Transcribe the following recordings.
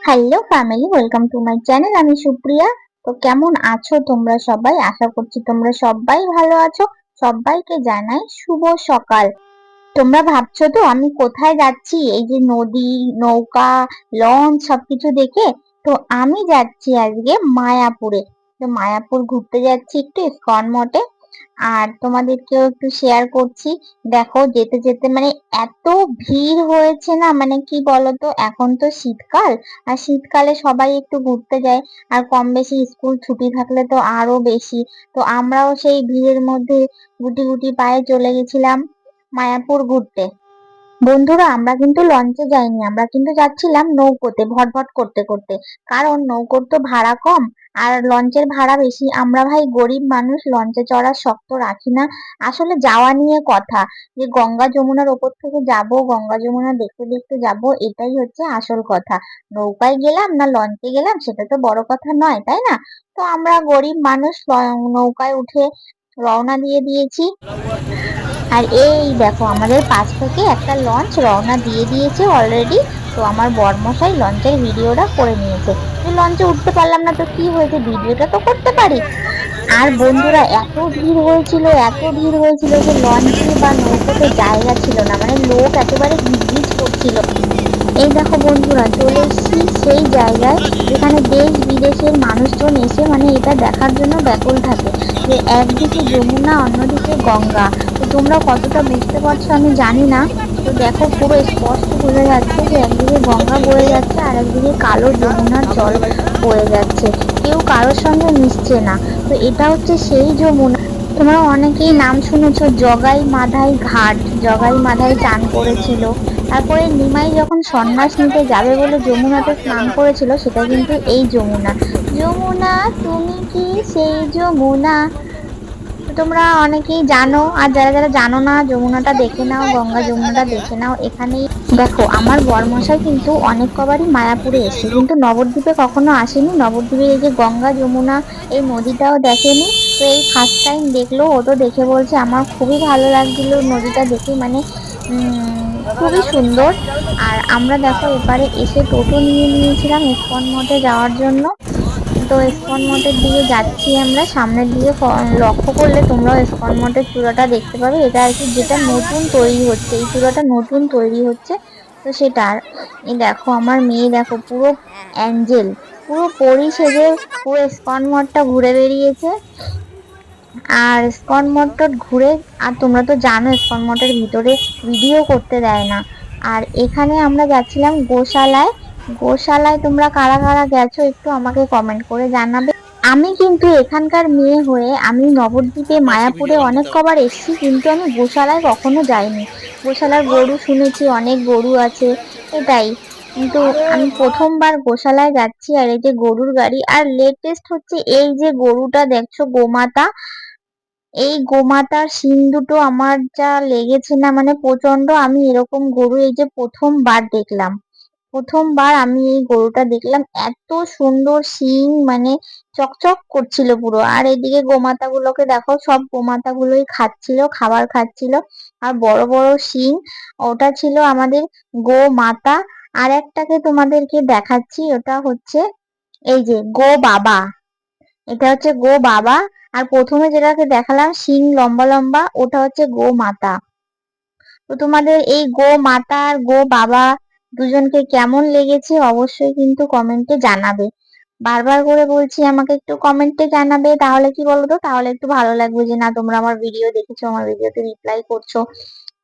Hello family, welcome to my channel. আমি সুপ্রিয়া। তো কেমন আছো তোমরা সবাই? আশা করছি তোমরা সবাই ভালো আছো। সবাইকে জানাই শুভ সকাল। তোমরা ভাবছো তো আমি কোথায় যাচ্ছি? এই যে নদী, নৌকা, লঞ্চ সবকিছু দেখে তো আমি যাচ্ছি আজকে মায়াপুরে। তো মায়াপুর ঘুরতে যাচ্ছি একটু ইসকন মঠে। আর তোমাদেরকেও একটু শেয়ার করছি। দেখো যেতে যেতে মানে এত ভিড় হয়েছে না, মানে কি বলতো, এখন তো শীতকাল। আর শীতকালে সবাই একটু ঘুরতে যায়। আর কম বেশি স্কুল ছুটি থাকলে তো আরো বেশি। তো আমরাও সেই ভিড়ের মধ্যে গুটি গুটি পায়ে চলে গেছিলাম মায়াপুর ঘুরতে। বন্ধুরা, আমরা কিন্তু লঞ্চে যাইনি, আমরা কিন্তু যাচ্ছিলাম নৌকোতে ভটভট করতে করতে। কারণ নৌকোর তো ভাড়া কম, আর লঞ্চের ভাড়া বেশি। আমরা ভাই গরিব মানুষ, লঞ্চে চড়ার শখ তো রাখি না। আসলে যাওয়া নিয়ে কথা, যে গঙ্গা যমুনার ওপর থেকে যাব, গঙ্গা যমুনা দেখতে দেখতে যাব, এটাই হচ্ছে আসল কথা। নৌকায় গেলাম না লঞ্চে গেলাম সেটা তো বড় কথা নয়, তাই না? তো আমরা গরিব মানুষ, নৌকায় উঠে রওনা দিয়ে দিয়েছি। আর এই দেখো আমাদের পাশ থেকে একটা লঞ্চ রওনা দিয়ে দিয়েছে অলরেডি। তো আমার বরমশাই লঞ্চের ভিডিওটা করে নিয়েছে। তো লঞ্চে উঠতে পারলাম না তো কি হয়েছে, ভিডিওটা তো করতে পারি। আর বন্ধুরা, এত ভিড় হয়েছিল, এত ভিড় হয়েছিল যে লঞ্চে বা নৌকোতে জায়গা ছিল না, মানে লোক একেবারে গিজগিজ করছিল। এই দেখো বন্ধুরা, চলে এসেছি সেই জায়গায় যেখানে দেশ বিদেশের মানুষজন এসে মানে এটা দেখার জন্য ব্যাকুল থাকে, যে একদিকে যমুনা অন্যদিকে গঙ্গা। তো তোমরা কতটা বুঝতে পারছো আমি জানি না। তো দেখো পুরো স্পষ্ট বোঝা যাচ্ছে যে একদিকে গঙ্গা বয়ে যাচ্ছে আর একদিকে কালো যমুনার জল বয়ে যাচ্ছে। কেউ কারোর সঙ্গে মিশছে না। তো এটা হচ্ছে সেই যমুনা। তোমরা অনেকেই নাম শুনেছো জগাই মাধাই ঘাট। জগাই মাধাই চান করেছিল। তারপরে নিমাই যখন সন্ন্যাস নিতে যাবে বলে যমুনাতে স্নান করেছিল, সেটা কিন্তু এই যমুনা। যমুনা তুমি কি সেই যমুনা? তো তোমরা অনেকেই জানো, আর যারা যারা জানো না যমুনাটা দেখে নাও, গঙ্গা যমুনাটা দেখে নাও এখানেই। দেখো আমার বরমশাই কিন্তু অনেক কবারই মায়াপুরে এসে, কিন্তু নবদ্বীপে কখনো আসেনি। নবদ্বীপের এই যে গঙ্গা যমুনা এই নদীটাও দেখেনি। তো এই ফার্স্ট টাইম দেখলো। ও তো দেখে বলছে আমার খুবই ভালো লাগছিল নদীটা দেখে, মানে খুবই সুন্দর। আর আমরা দেখো এপারে এসে টোটো নিয়ে নিয়েছিলাম ইসকন মঠে যাওয়ার জন্য। তো ইসকন মঠের দিকে যাচ্ছি আমরা। সামনের দিকে লক্ষ্য করলে তোমরাও ইসকন মঠের চূড়াটা দেখতে পাবে। এটা আর কি যেটা নতুন তৈরি হচ্ছে, এই চূড়াটা নতুন তৈরি হচ্ছে। তো সেটার এই দেখো আমার মেয়ে, দেখো পুরো অ্যাঞ্জেল, পুরো পরি সেজে পুরো ইসকন মঠটা ঘুরে বেরিয়েছে। আর ইসকন মঠটা ঘুরে, আর তোমরা তো জানো ইসকন মঠের ভিতরে ভিডিও করতে দেয় না। আর এখানে আমরা যাচ্ছিলাম গোশালায়। গোশালায় তোমরা কারা কারা গেছো একটু আমাকে কমেন্ট করে জানাবে। আমি কিন্তু এখানকার মেয়ে হয়ে আমি নবদ্বীপে মায়াপুরে অনেক কবার এসেছি, কিন্তু আমি গোশালায় কখনো যাইনি। গোশালার গরু শুনেছি, অনেক গরু আছে, এটাই। কিন্তু আমি প্রথমবার গোশালায় যাচ্ছি। আর এই যে গরুর গাড়ি, আর লেটেস্ট হচ্ছে এই যে গরুটা দেখছো, গোমাতা। এই গোমাতার শিং দুটো আমার যা লেগেছে না, মানে প্রচন্ড। আমি এরকম গরু এই যে প্রথমবার দেখলাম। প্রথমবার আমি এই গরুটা দেখলাম, এত সুন্দর শিং, মানে চকচক করছিল পুরো। আর এদিকে গোমাতা গুলোকে দেখো, সব গোমাতা গুলোই খাচ্ছিল, খাবার খাচ্ছিল। আর বড় বড় শিং, ওটা ছিল আমাদের গোমাতা। আর একটাকে তোমাদেরকে দেখাচ্ছি, ওটা হচ্ছে এই যে গো বাবা। এটা হচ্ছে গো বাবা। আর প্রথমে যেটাকে দেখালাম শিং লম্বা লম্বা, ওটা হচ্ছে গো মাতা। তো তোমাদের এই গো মাতা আর গো বাবা দুজনকে কেমন লেগেছে অবশ্যই কিন্তু কমেন্টে জানাবে। বারবার করে বলছি আমাকে একটু কমেন্টে জানাবে, তাহলে কি বলতো, তাহলে একটু ভালো লাগবে যে না তোমরা আমার ভিডিও দেখেছো, আমার ভিডিওতে রিপ্লাই করছো,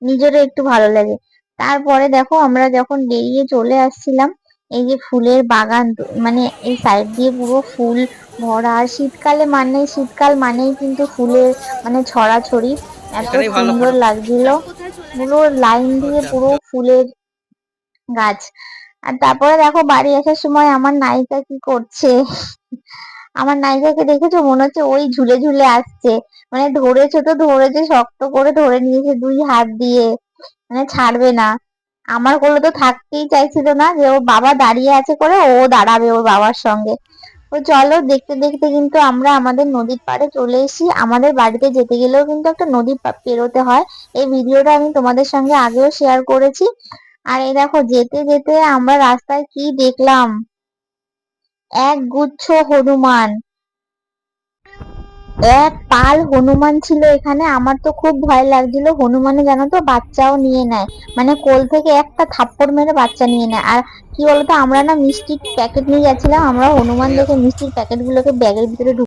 নিজেরও একটু ভালো লাগে। তারপরে দেখো আমরা যখন বেরিয়ে চলে আসছিলাম, এই যে ফুলের বাগান, মানে এই সাইড দিয়ে পুরো ফুল ভরা। আর শীতকালে মানে, শীতকাল মানেই কিন্তু ফুলের মানে ছড়াছড়ি, এত সুন্দর লাগছিল পুরো লাইন দিয়ে পুরো ফুলের গাছ। আর তারপরে দেখো বাড়ি আসার সময় আমার নায়িকা কি করছে। আমার নায়িকাকে দেখেছো? মনে হচ্ছে ওই ঝুলে ঝুলে আসছে। মানে ধরেছে তো ধরেছে, শক্ত করে ধরে নিয়েছে দুই হাত দিয়ে, মানে ছাড়বে না। আমার কোলে তো থাকতেই চাইছিল না, যে ওর বাবা দাঁড়িয়ে আছে করে ও দাঁড়াবে ওর বাবার সঙ্গে। তো চলো দেখতে দেখতে কিন্তু আমরা আমাদের নদীর পাড়ে চলে এসেছি। আমাদের বাড়িতে যেতে গেলেও কিন্তু একটা নদী পেরোতে হয়। এই ভিডিওটা আমি তোমাদের সঙ্গে আগেও শেয়ার করেছি। আর এই দেখো যেতে যেতে আমরা রাস্তায় কি দেখলাম, এক গুচ্ছ হনুমান, এক পাল হনুমান ছিল এখানে। আমার তো খুব ভয় লাগছিল, হনুমানে জানো তো বাচ্চাও নিয়ে নেয়, মানে কোল থেকে একটা থাপ্পড় মেরে বাচ্চা নিয়ে নেয়। আর কি বলতো, আমরা না মিষ্টির প্যাকেট নিয়ে যাচ্ছিলাম, আমরা হনুমান দেখে মিষ্টির প্যাকেট গুলোকে ব্যাগের ভিতরে